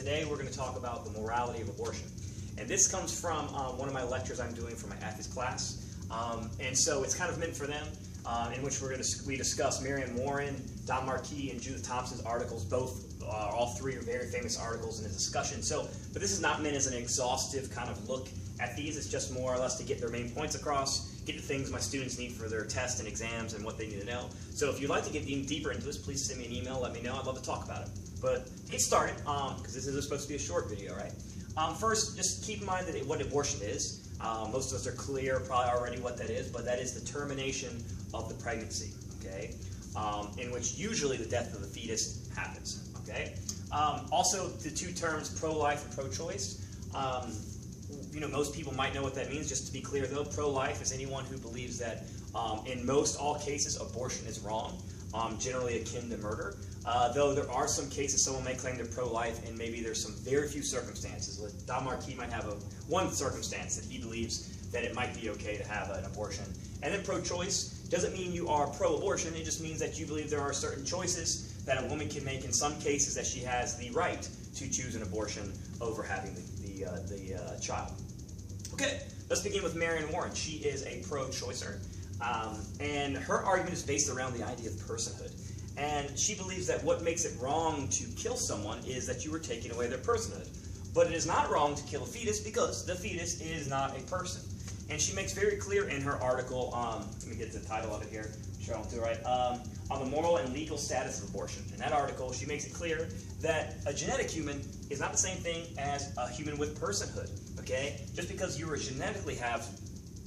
today we're going to talk about the morality of abortion. And this comes from one of my lectures I'm doing for my ethics class. And so it's kind of meant for them, in which we discuss Marianne Warren, Don Marquis, and Judith Thompson's articles. All three are very famous articles in the discussion. But this is not meant as an exhaustive kind of look at these. It's just more or less to get their main points across, get the things my students need for their tests and exams and what they need to know. So if you'd like to get deeper into this, please send me an email, let me know. I'd love to talk about it. But to get started, because this is supposed to be a short video, right? First, just keep in mind that what abortion is. Most of us are clear probably already what that is, but that is the termination of the pregnancy, okay? In which usually the death of the fetus happens, okay? Also, the two terms pro-life and pro-choice. Most people might know what that means. Just to be clear, though, pro-life is anyone who believes that in most all cases abortion is wrong, generally akin to murder. Though there are some cases someone may claim they're pro-life, and maybe there's some very few circumstances. Like Don Marquis might have one circumstance that he believes that it might be okay to have an abortion. And then pro-choice doesn't mean you are pro-abortion. It just means that you believe there are certain choices that a woman can make in some cases, that she has the right to choose an abortion over having the child. Okay, let's begin with Marianne Warren. She is a pro-choicer, and her argument is based around the idea of personhood. And she believes that what makes it wrong to kill someone is that you are taking away their personhood. But it is not wrong to kill a fetus because the fetus is not a person. And she makes very clear in her article, let me get the title of it here, make sure I don't do it right, on the moral and legal status of abortion. In that article, she makes it clear that a genetic human is not the same thing as a human with personhood, okay? Just because you genetically have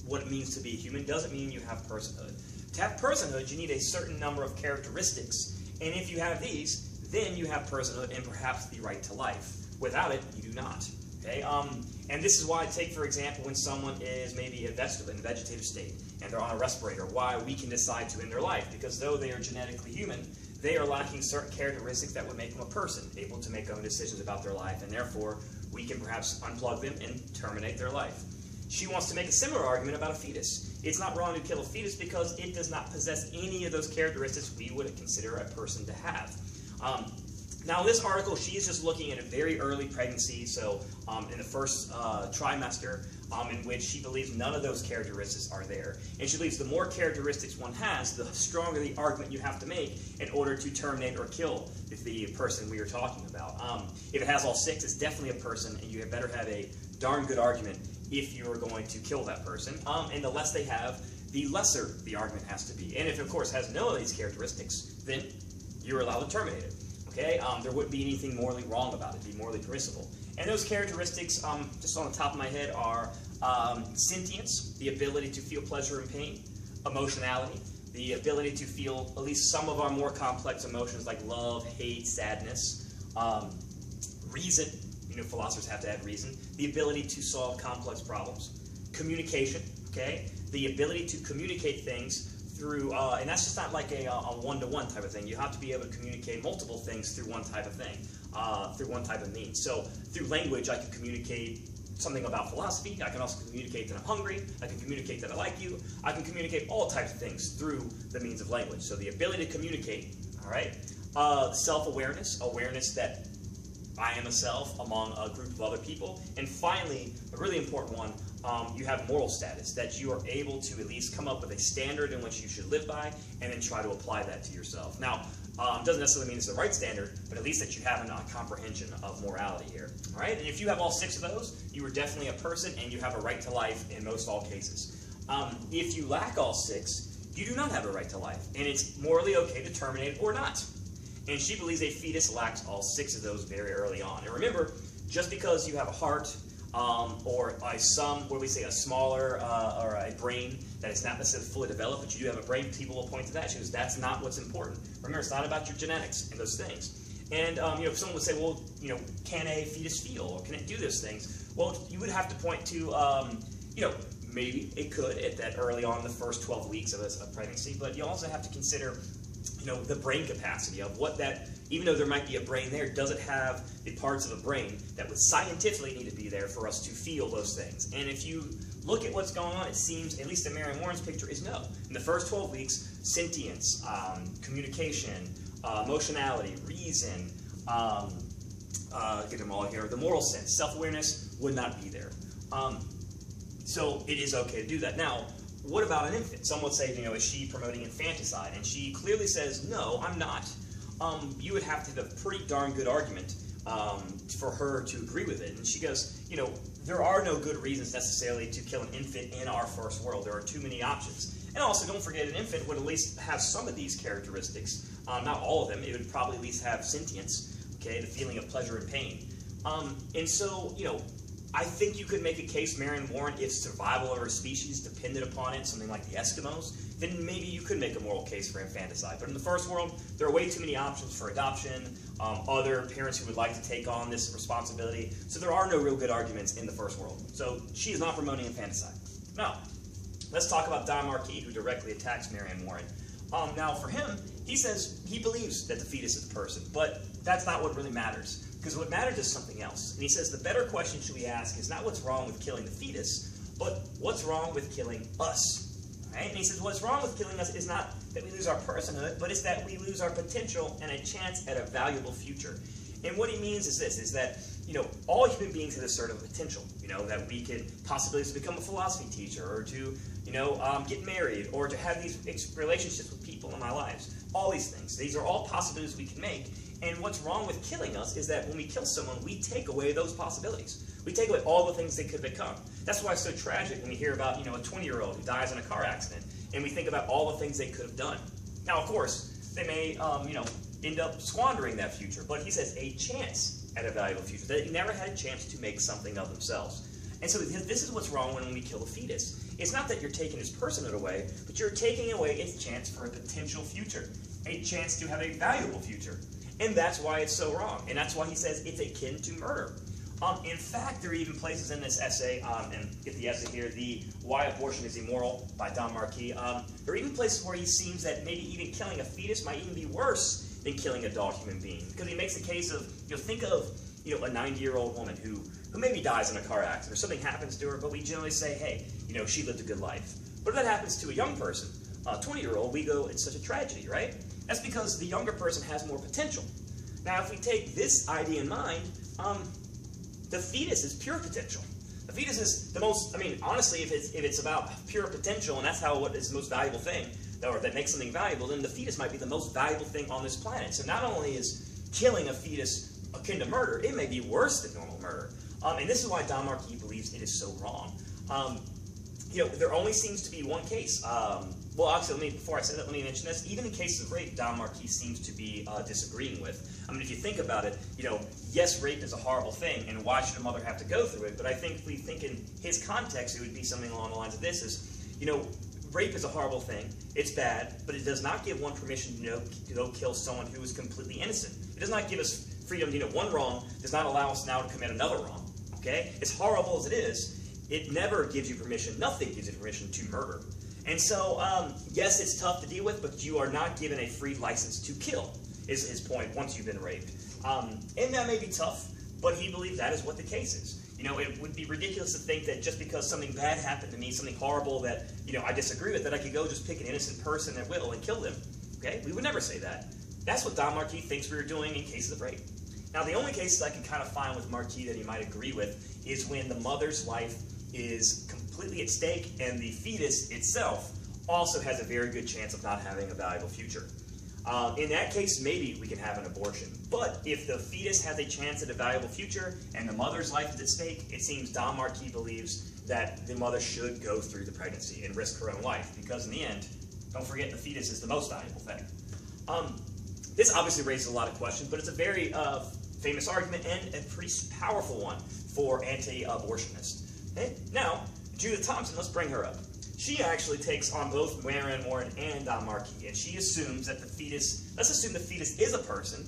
what it means to be a human doesn't mean you have personhood. To have personhood, you need a certain number of characteristics, and if you have these, then you have personhood and perhaps the right to life. Without it, you do not. Okay? And this is why, take for example, when someone is maybe in a vegetative state and they're on a respirator, why we can decide to end their life. Because though they are genetically human, they are lacking certain characteristics that would make them a person, able to make own decisions about their life, and therefore we can perhaps unplug them and terminate their life. She wants to make a similar argument about a fetus. It's not wrong to kill a fetus because it does not possess any of those characteristics we would consider a person to have. Now, in this article, she is just looking at a very early pregnancy, so in the first trimester, in which she believes none of those characteristics are there. And she believes the more characteristics one has, the stronger the argument you have to make in order to terminate or kill the person we are talking about. If it has all six, it's definitely a person, and you had better have a darn good argument if you are going to kill that person. And the less they have, the lesser the argument has to be. And if it, of course, has no of these characteristics, then you're allowed to terminate it. Okay? There wouldn't be anything morally wrong about it. It'd be morally permissible. And those characteristics, just on the top of my head, are sentience, the ability to feel pleasure and pain, emotionality, the ability to feel at least some of our more complex emotions like love, hate, sadness, reason. Philosophers have to have reason. The ability to solve complex problems. Communication, okay? The ability to communicate things through, and that's just not like a one-to-one type of thing. You have to be able to communicate multiple things through one type of thing, through one type of means. So through language, I can communicate something about philosophy. I can also communicate that I'm hungry. I can communicate that I like you. I can communicate all types of things through the means of language. So the ability to communicate, all right? Self-awareness, awareness that I am a self among a group of other people. And finally, a really important one, you have moral status, that you are able to at least come up with a standard in which you should live by and then try to apply that to yourself. Now, it doesn't necessarily mean it's the right standard, but at least that you have a comprehension of morality here. All right? And if you have all six of those, you are definitely a person and you have a right to life in most all cases. If you lack all six, you do not have a right to life, and it's morally okay to terminate it or not. And she believes a fetus lacks all six of those very early on. And remember, just because you have a heart or a smaller or a brain that is not necessarily fully developed, but you do have a brain, people will point to that. She goes, that's not what's important. Remember, it's not about your genetics and those things. And if someone would say, well, can a fetus feel or can it do those things? Well, you would have to point to, maybe it could at that early on in the first 12 weeks of a pregnancy, but you also have to consider the brain capacity of what that, even though there might be a brain there, does it have the parts of the brain that would scientifically need to be there for us to feel those things? And if you look at what's going on, it seems, at least in Marianne Warren's picture, is no. In the first 12 weeks, sentience, communication, emotionality, reason, get them all here. The moral sense, self-awareness would not be there. So it is okay to do that. Now, what about an infant? Some would say, is she promoting infanticide? And she clearly says, no, I'm not. You would have to have a pretty darn good argument for her to agree with it. And she goes, there are no good reasons necessarily to kill an infant in our first world. There are too many options. And also, don't forget, an infant would at least have some of these characteristics. Not all of them. It would probably at least have sentience, okay, the feeling of pleasure and pain. And so, I think you could make a case, Marion Warren, if survival of our species depended upon it, something like the Eskimos, then maybe you could make a moral case for infanticide. But in the first world, there are way too many options for adoption, other parents who would like to take on this responsibility. So there are no real good arguments in the first world. So she is not promoting infanticide. Now, let's talk about Don Marquis, who directly attacks Marion Warren. Now, for him, he says he believes that the fetus is a person, but that's not what really matters. Because what matters is something else. And he says the better question should we ask is not what's wrong with killing the fetus, but what's wrong with killing us. Right? And he says what's wrong with killing us is not that we lose our personhood, but it's that we lose our potential and a chance at a valuable future. And what he means is this, is that, all human beings have a certain potential, that we could possibly become a philosophy teacher, or to, get married, or to have these relationships with people in our lives. All these things. These are all possibilities we can make. And what's wrong with killing us is that when we kill someone, we take away those possibilities. We take away all the things they could become. That's why it's so tragic when we hear about, a 20-year-old who dies in a car accident, and we think about all the things they could have done. Now, of course, they may, end up squandering that future, but he says a chance at a valuable future, that they never had a chance to make something of themselves. And so this is what's wrong when we kill a fetus. It's not that you're taking its personhood away, but you're taking away its chance for a potential future, a chance to have a valuable future. And that's why it's so wrong. And that's why he says it's akin to murder. In fact, there are even places in this essay, and get the essay here, the Why Abortion is Immoral by Don Marquis. There are even places where he seems that maybe even killing a fetus might even be worse than killing an adult human being. Because he makes the case of, think of, a 90-year-old woman who maybe dies in a car accident or something happens to her, but we generally say, hey, she lived a good life. But if that happens to a young person, a 20-year-old, we go, it's such a tragedy, right? That's because the younger person has more potential. Now, if we take this idea in mind, the fetus is pure potential. The fetus is the most, honestly, if it's about pure potential, and that's what is the most valuable thing, or that makes something valuable, then the fetus might be the most valuable thing on this planet. So not only is killing a fetus akin to murder, it may be worse than normal murder. And this is why Don Marquis believes it is so wrong. There only seems to be one case. Well, actually, before I say that, let me mention this. Even in cases of rape, Don Marquis seems to be disagreeing with. If you think about it, yes, rape is a horrible thing, and why should a mother have to go through it? But I think if we think in his context, it would be something along the lines of this: rape is a horrible thing. It's bad, but it does not give one permission to go kill someone who is completely innocent. It does not give us freedom. One wrong does not allow us now to commit another wrong. Okay, as horrible as it is, it never gives you permission. Nothing gives you permission to murder. And so, yes, it's tough to deal with, but you are not given a free license to kill, is his point, once you've been raped. And that may be tough, but he believes that is what the case is. It would be ridiculous to think that just because something bad happened to me, something horrible that, I disagree with, that I could go just pick an innocent person at will and kill them. Okay? We would never say that. That's what Don Marquis thinks we were doing in cases of rape. Now, the only cases I can kind of find with Marquis that he might agree with is when the mother's life is completely at stake and the fetus itself also has a very good chance of not having a valuable future. In that case, maybe we can have an abortion. But if the fetus has a chance at a valuable future and the mother's life is at stake, it seems Don Marquis believes that the mother should go through the pregnancy and risk her own life, because in the end, don't forget, the fetus is the most valuable thing. This obviously raises a lot of questions, but it's a very famous argument and a pretty powerful one for anti-abortionists. Okay? Now, Judith Thompson, let's bring her up. She actually takes on both Marion Warren and Don Marquis, and she assumes that the fetus, let's assume the fetus is a person,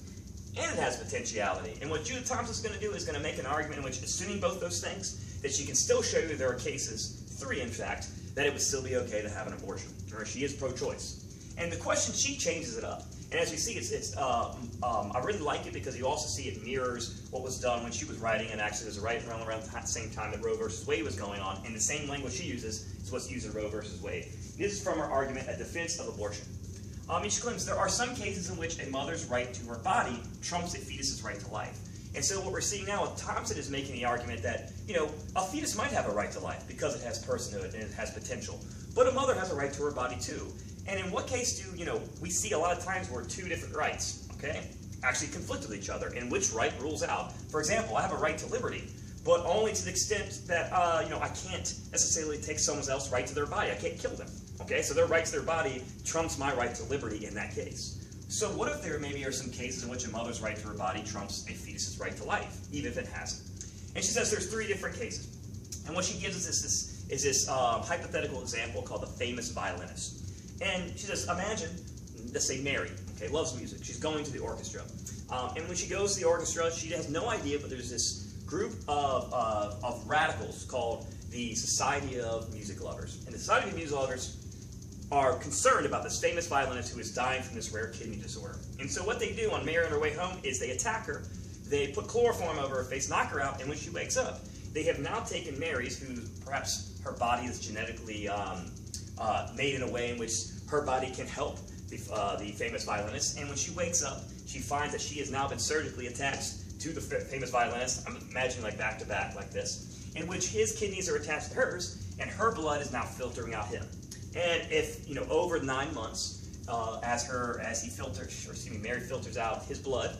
and it has potentiality. And what Judith Thompson is going to do is going to make an argument in which, assuming both those things, that she can still show you there are cases, 3 in fact, that it would still be okay to have an abortion. Or she is pro-choice. And the question, she changes it up. And as we see, I really like it because you also see it mirrors what was done when she was writing, and actually it was right around the same time that Roe versus Wade was going on, and the same language she uses is what's used in Roe versus Wade. This is from her argument, A Defense of Abortion. She claims there are some cases in which a mother's right to her body trumps a fetus's right to life. And so what we're seeing now with Thompson is making the argument that, you know, a fetus might have a right to life because it has personhood and it has potential. But a mother has a right to her body too. And in what case do, you know, we see a lot of times where two different rights, okay, actually conflict with each other, and which right rules out. For example, I have a right to liberty, but only to the extent that, you know, I can't necessarily take someone else's right to their body. I can't kill them, okay? So their right to their body trumps my right to liberty in that case. So what if there maybe are some cases in which a mother's right to her body trumps a fetus's right to life, even if it hasn't? And she says there's 3 different cases. And what she gives us is this hypothetical example called the famous violinist. And she says, imagine, let's say Mary, okay, loves music. She's going to the orchestra. And when she goes to the orchestra, she has no idea, but there's this group of radicals called the Society of Music Lovers. And the Society of Music Lovers are concerned about this famous violinist who is dying from this rare kidney disorder. And so what they do on Mary on her way home is they attack her, they put chloroform over her face, knock her out, and when she wakes up, they have now taken Mary's, who perhaps her body is genetically made in a way in which her body can help the famous violinist, and when she wakes up, she finds that she has now been surgically attached to the famous violinist. I'm imagining like back to back like this, in which his kidneys are attached to hers, and her blood is now filtering out him. And if, you know, over 9 months, Mary filters out his blood,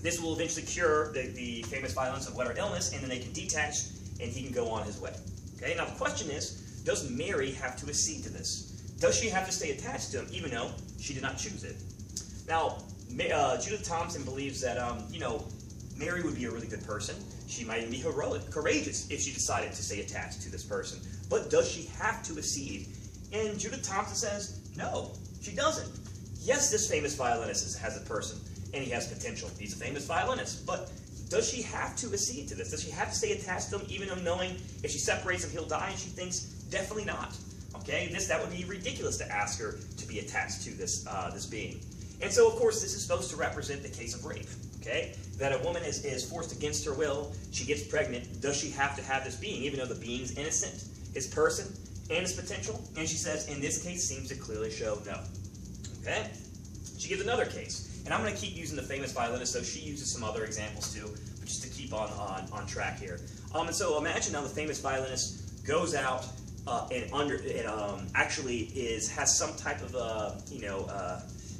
this will eventually cure the famous violinist of whatever illness, and then they can detach, and he can go on his way. Okay. Now the question is, does Mary have to accede to this? Does she have to stay attached to him, even though she did not choose it? Now, Judith Thompson believes that, you know, Mary would be a really good person. She might even be heroic, courageous, if she decided to stay attached to this person. But does she have to accede? And Judith Thompson says, no, she doesn't. Yes, this famous violinist has a person, and he has potential. He's a famous violinist. But does she have to accede to this? Does she have to stay attached to him, even though knowing if she separates him, he'll die? And she thinks, definitely not. Okay, that would be ridiculous to ask her to be attached to this being. And so, of course, this is supposed to represent the case of rape. Okay, that a woman is forced against her will, she gets pregnant. Does she have to have this being, even though the being's innocent, his person, and his potential? And she says, in this case, seems to clearly show no. Okay, she gives another case, and I'm going to keep using the famous violinist, though she uses some other examples too, but just to keep on track here. And so imagine now the famous violinist goes out actually has some type of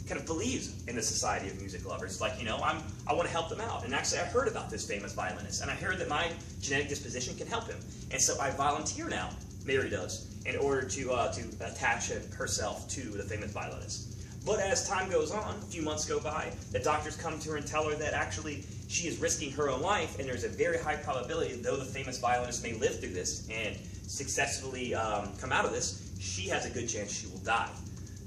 kind of believes in the Society of Music Lovers. Like, you know, I want to help them out. And actually, I heard about this famous violinist, and I heard that my genetic disposition can help him. And so I volunteer now, Mary does, in order to attach herself to the famous violinist. But as time goes on, a few months go by, the doctors come to her and tell her that actually she is risking her own life, and there's a very high probability, though the famous violinist may live through this and successfully come out of this, she has a good chance she will die.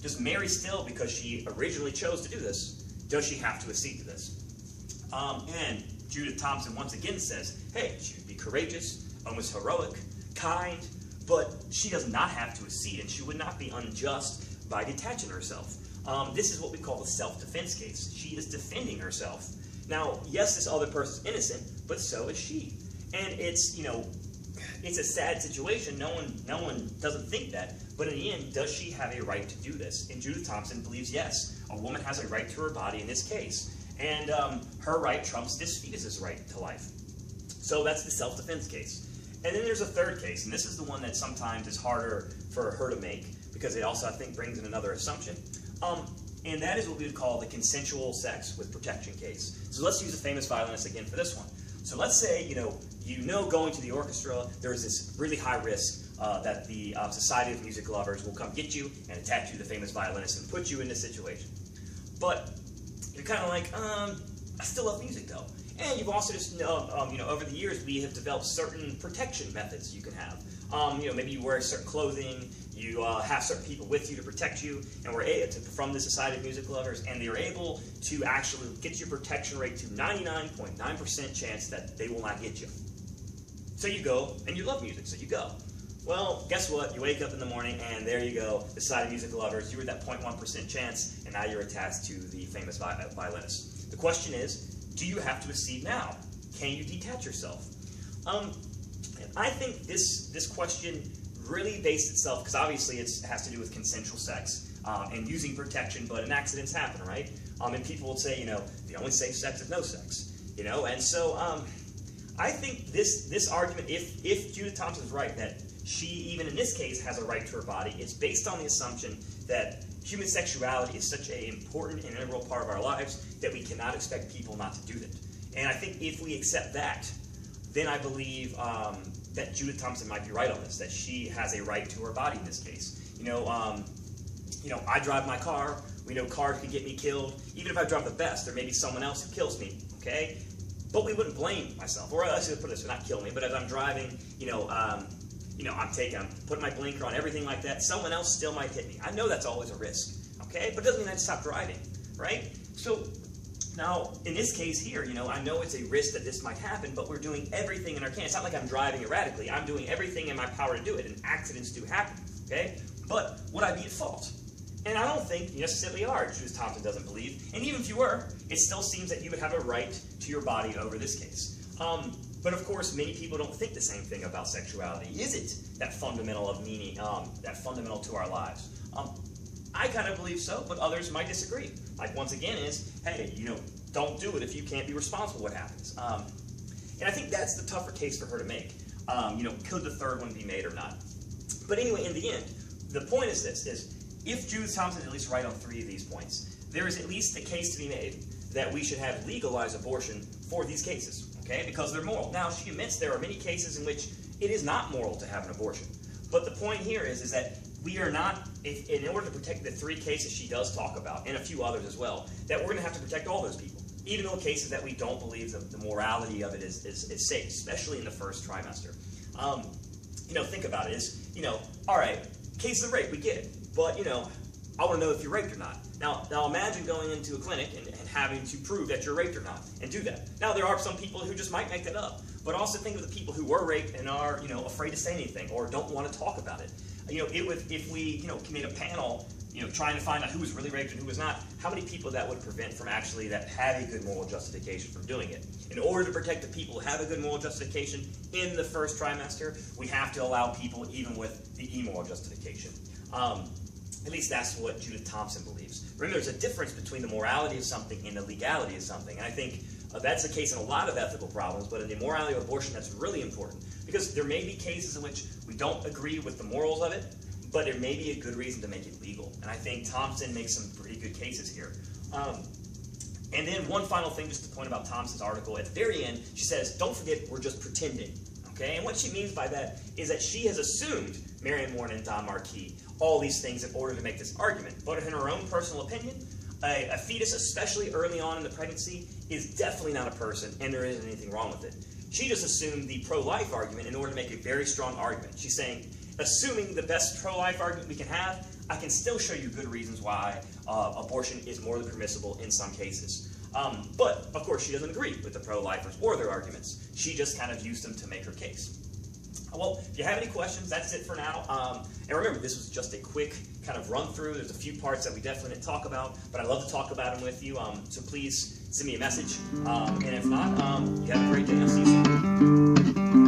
Does Mary still, because she originally chose to do this, does she have to accede to this? And Judith Thompson once again says, hey, she would be courageous, almost heroic, kind, but she does not have to accede, and she would not be unjust by detaching herself. This is what we call the self-defense case. She is defending herself. Now, yes, this other person is innocent, but so is she. And it's, you know, it's a sad situation. No one doesn't think that. But in the end, does she have a right to do this? And Judith Thompson believes yes. A woman has a right to her body in this case. And her right trumps this fetus's right to life. So that's the self-defense case. And then there's a third case, and this is the one that sometimes is harder for her to make, because it also, I think, brings in another assumption. And that is what we would call the consensual sex with protection case. So let's use the famous violinist again for this one. So let's say, you know, going to the orchestra, there is this really high risk that the Society of Music Lovers will come get you and attach you to the famous violinist and put you in this situation. But you're kind of like, I still love music though. And you've also just, over the years, we have developed certain protection methods you can have. Maybe you wear certain clothing, you have certain people with you to protect you, and we're able to, from the Society of Music Lovers, and they're able to actually get your protection rate to 99.9% chance that they will not get you. So you go, and you love music, so you go. Well, guess what? You wake up in the morning, and there you go, the Society of Music Lovers, you were that 0.1% chance, and now you're attached to the famous violinist. The question is, do you have to accede now? Can you detach yourself? I think this question really based itself, because obviously it has to do with consensual sex and using protection, but an accidents happen, right? And people will say, the only safe sex is no sex. And so I think this argument, if Judith Thompson is right, that she, even in this case, has a right to her body, it's based on the assumption that human sexuality is such an important and integral part of our lives that we cannot expect people not to do that. And I think if we accept that, then I believe that Judith Thompson might be right on this, that she has a right to her body in this case. I drive my car. We know cars can get me killed. Even if I drive the best, there may be someone else who kills me, okay? But we wouldn't blame myself. Or I should put it this way, not kill me, but as I'm driving, I'm putting my blinker on, everything like that, someone else still might hit me. I know that's always a risk, okay? But it doesn't mean I have to stop driving, right? So now, in this case here, I know it's a risk that this might happen, but we're doing everything in our can. It's not like I'm driving erratically. I'm doing everything in my power to do it, and accidents do happen, okay? But would I be at fault? And I don't think you necessarily are, Judith Thompson doesn't believe. And even if you were, it still seems that you would have a right to your body over this case. But of course, many people don't think the same thing about sexuality. Is it that fundamental of meaning, that fundamental to our lives? I kind of believe so, but others might disagree. Like, once again, hey, don't do it if you can't be responsible for what happens. And I think that's the tougher case for her to make. Could the third one be made or not? But anyway, in the end, the point is this, if Judith Thompson is at least right on 3 of these points, there is at least a case to be made that we should have legalized abortion for these cases, okay? Because they're moral. Now, she admits there are many cases in which it is not moral to have an abortion. But the point here is that we are not, in order to protect the 3 cases she does talk about, and a few others as well, that we're going to have to protect all those people, even though cases that we don't believe the morality of it is safe, especially in the first trimester. Think about it. All right, case of rape, we get it. But, I want to know if you're raped or not. Now imagine going into a clinic and having to prove that you're raped or not, and do that. Now, there are some people who just might make that up. But also think of the people who were raped and are, afraid to say anything or don't want to talk about it. If we, made a panel, trying to find out who was really raped and who was not, how many people that would prevent from actually that have a good moral justification from doing it? In order to protect the people who have a good moral justification in the first trimester, we have to allow people even with the immoral justification. At least that's what Judith Thompson believes. Remember, there's a difference between the morality of something and the legality of something. And I think that's the case in a lot of ethical problems, but in the morality of abortion, that's really important. Because there may be cases in which we don't agree with the morals of it, but there may be a good reason to make it legal. And I think Thompson makes some pretty good cases here. And then one final thing just to point about Thompson's article. At the very end, she says, don't forget, we're just pretending. Okay? And what she means by that is that she has assumed Marion Morin and Don Marquis all these things in order to make this argument. But in her own personal opinion, a fetus, especially early on in the pregnancy, is definitely not a person, and there isn't anything wrong with it. She just assumed the pro-life argument in order to make a very strong argument. She's saying, assuming the best pro-life argument we can have, I can still show you good reasons why abortion is morally permissible in some cases. But, of course, she doesn't agree with the pro-lifers or their arguments. She just kind of used them to make her case. Well, if you have any questions, that's it for now. And remember, this was just a quick kind of run through. There's a few parts that we definitely didn't talk about, but I'd love to talk about them with you. So please send me a message. And if not, you have a great day. I'll see you soon.